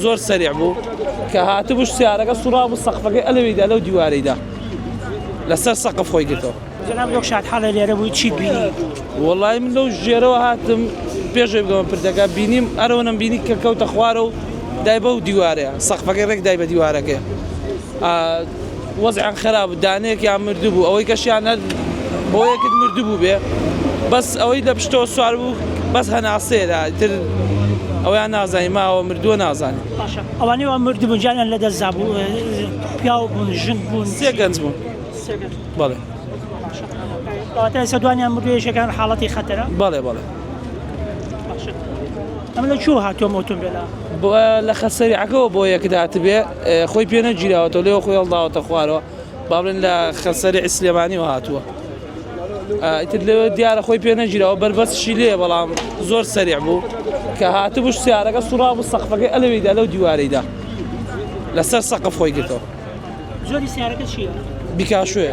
زۆر سەریع بوو کە هاتبووش سیارەکە سوڕا بوو سەقفەکەی ئەلەوەیدا لەو دیوارەیدا لەسەر سەقف خۆی گرتەوە. جناب لەو شاد حاڵە لێرە بووی چیت بینی؟ وەڵای من لەو ژێرەوە هاتم پێشەوەی بگەمە پردەکە بینیم ئەرەوەنم بینی کە کەوتە خوارە و دای بەو دیوارەیە سەقفەکەی ڕێک دای بە دیوارەکەی وەزعیان خراپ دانەیەکیان مردوو بوو ئەوەی کەشیان بۆ یەکت مردوو بوو بێ بەس ئەوەی لە پشتەوە سوار بوو بەس هەناسەیەدا تر ئەویان نازانی ماوە مردووە نازانێت. ئەوانەی وا مردبوون جانیان لەدەستدا بوو پیاو بوون ژن بوون سێ گەنج بوون. بەڵێ ئەواتە ئێستا دوانیان مردوویەکان حاڵەتی خەتەرە؟ بەڵێ بەڵێ. ئەمە لە کوێ هاتووە ئۆتۆمبیلە؟ لە خەسەریعەکەەوە بۆ یەکت هاتبێ خۆی پێ نەگیراوەتەوە لێوە خۆی هەڵداوەتە خوارەوە با بڵێن لە خەسەری سلێمانیەوە هاتووە ئیتر لەوە دیارە خۆی پێ نەگیراوە بەربەستشی لێ بەڵام زۆر سەریع بوو کە هاتبووش سیارەکە سوڕا بوو سەقفەکەی ئەلەوەیدا لەو دیوارەیدا لەسەر سەقف خۆی گرتەوە. زۆری سیارەکە چییە؟ بیکاشوێ.